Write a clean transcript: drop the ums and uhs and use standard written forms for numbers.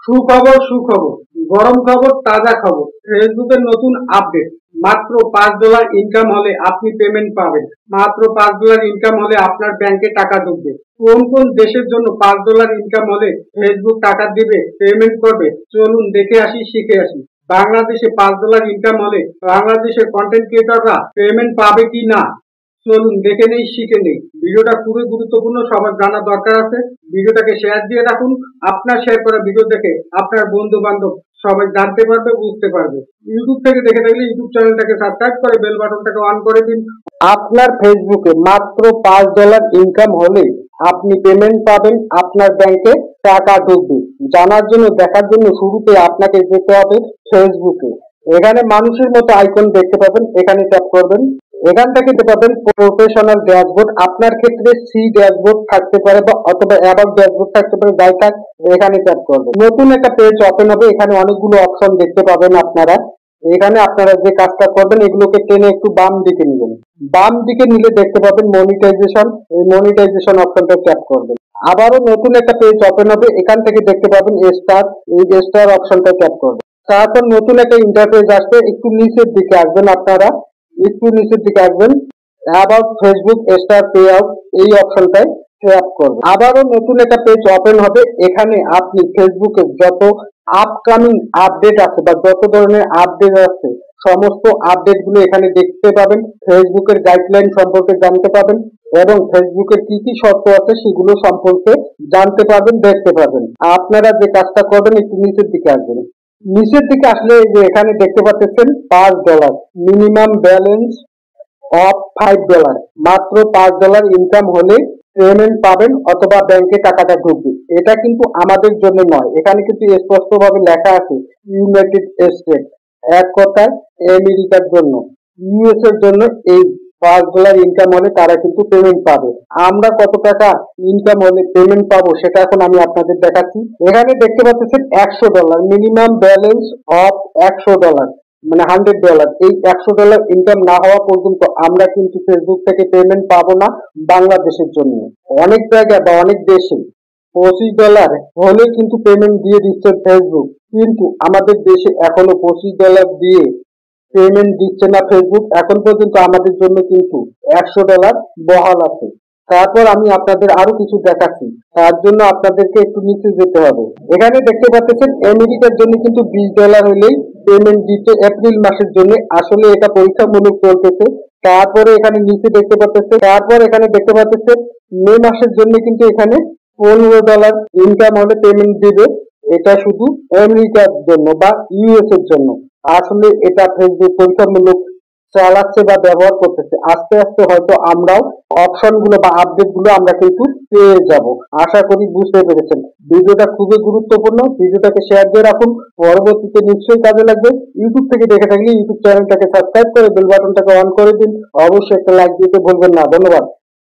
সুখবর সুখবর, গরম খবর, তাজা খবর। ফেসবুকের নতুন আপডেট। মাত্র $5 ইনকাম হলে আপনি পেমেন্ট পাবেন। মাত্র $5 ইনকাম হলে আপনার ব্যাংকে টাকা ঢুকবে। কোন কোন দেশের জন্য $5 ইনকাম হলে ফেসবুক টাকা দিবে, পেমেন্ট করবে, চলুন দেখে আসি, শিখে আসি। বাংলাদেশে $5 ইনকাম হলে বাংলাদেশের কন্টেন্ট ক্রিয়েটররা পেমেন্ট পাবে কি না, চলুন দেখে নেই, শিখে নেই। ভিডিওটা খুবই গুরুত্বপূর্ণ, সবার জানা দরকার আছে। ভিডিওটাকে শেয়ার দিয়ে রাখুন। আপনার শেয়ার করা ভিডিও দেখে আপনার বন্ধু বান্ধব সবাই জানতে পারবে, বুঝতে পারবে। ইউটিউব থেকে দেখে থাকলে ইউটিউব চ্যানেলটাকে সাবস্ক্রাইব করে বেল বাটনটাকে অন করে দিন। আপনার ফেসবুকে মাত্র $5 ইনকাম হলে আপনি পেমেন্ট পাবেন, আপনার ব্যাংকে টাকা ঢুকবে। জানার জন্য, দেখার জন্য শুরুতে আপনাকে যেতে হবে ফেসবুকে। এখানে মানুষের মতো আইকন দেখতে পাবেন, এখানে ট্যাপ করবেন। এখান থেকে দেখতে পাবেন প্রফেশনাল ড্যাশবোর্ড। আপনার ক্ষেত্রে সি ড্যাশবোর্ড থাকতে পারে বা অথবা অ্যাবাউট ড্যাশবোর্ড থাকতে পারে, যাই থাক এখানে ট্যাপ করবেন। নতুন একটা পেজ ওপেন হবে, এখানে অনেকগুলো অপশন দেখতে পাবেন আপনারা। এখানে আপনারা যে কাজটা করবেন, এগুলোকে টেনে একটু বাম দিকে নেবেন। বাম দিকে নিলে দেখতে পাবেন মনিটাইজেশন। এই মনিটাইজেশন অপশনটা ট্যাপ করবেন। আবারও নতুন একটা পেজ ওপেন হবে, এখান থেকে দেখতে পাবেন স্টার। এই স্টার অপশনটা ট্যাপ করবেন। তারপর নতুন একটা ইন্টারফেস আসবে, একটু নিচের দিকে আসবেন আপনারা, একটু নিচের দিকে আসবেন। About Facebook star pay out, এই অপশনটায় ট্যাপ করবেন। আবারও নতুন একটা পেজ ওপেন হবে, এখানে আপনি ফেসবুকের যত আপকামিং আপডেট আছে বা যত ধরনের আপডেট আছে সমস্ত আপডেট গুলো এখানে দেখতে পাবেন। ফেসবুকের গাইডলাইন সম্পর্কে জানতে পাবেন এবং ফেসবুকের কি কি শর্ত আছে সেগুলো সম্পর্কে জানতে পারবেন, দেখতে পাবেন। আপনারা যে কাজটা করবেন, একটু নিচের দিকে আসবেন। নিচের দিকে আসলে এই যে এখানে দেখতে পাচ্ছেন $5 মিনিমাম ব্যালেন্স অফ $5। মাত্র $5 ইনকাম হলে পেমেন্ট পাবেন অথবা ব্যাংকে টাকাটা ঢুকবে। এটা কিন্তু আমাদের জন্য নয়, এখানে কিন্তু স্পষ্টভাবে লেখা আছে ইউনাইটেড স্টেট, এক কথায় আমেরিকার জন্য, ইউএস এর জন্য এই $5 ইনকাম হলে তারা কিন্তু পেমেন্ট পাবে। আমরা কত টাকা ইনকাম হলে পেমেন্ট পাবো সেটা এখন আমি আপনাদের দেখাচ্ছি। এখানে দেখতে পাচ্ছেন $100 মিনিমাম ব্যালেন্স অফ $100, মানে $100। এই $100 ইনকাম না হওয়া পর্যন্ত আমরা কিন্তু ফেসবুক থেকে পেমেন্ট পাবো না বাংলাদেশের জন্য। অনেক জায়গায় বা অনেক দেশে $25 হলে কিন্তু পেমেন্ট দিয়ে দিচ্ছে ফেসবুক, কিন্তু আমাদের দেশে এখনো $25 দিয়ে পেমেন্ট দিচ্ছে না ফেসবুক। এখন পর্যন্ত আমাদের জন্য কিন্তু $100 বহাল আছে। তারপর আমি আপনাদের আরো কিছু দেখাচ্ছি, তার জন্য আপনাদেরকে একটু নিচে যেতে হবে। এখানে দেখতে পাচ্ছেন আমেরিকার জন্য কিন্তু $20 হলেই পেমেন্ট দিচ্ছে এপ্রিল মাসের জন্য। আসলে এটা পরীক্ষামূলক চলতেছে। তারপরে এখানে নিচে দেখতে পাচ্ছেন, তারপর এখানে দেখতে পাচ্ছেন মে মাসের জন্য কিন্তু এখানে $15 ইনকাম হলে পেমেন্ট দিবে। এটা শুধু আমেরিকার জন্য বা ইউএস এর জন্য। আসলে এটা ফেসবুক পরীক্ষামূলক চালাচ্ছে বা ব্যবহার করতেছে। আস্তে আস্তে হয়তো আমরাও অপশন গুলো বা আপডেট গুলো আমরা কিন্তু পেয়ে যাব। আশা করি বুঝতে পেরেছেন। ভিডিওটা খুবই গুরুত্বপূর্ণ, ভিডিওটাকে শেয়ার দিয়ে রাখুন, পরবর্তীতে নিশ্চয়ই কাজে লাগবে। ইউটিউব থেকে দেখে থাকলে ইউটিউব চ্যানেলটাকে সাবস্ক্রাইব করে বেল বাটনটাকে অন করে দিন। অবশ্যই একটা লাইক দিতে ভুলবেন না। ধন্যবাদ।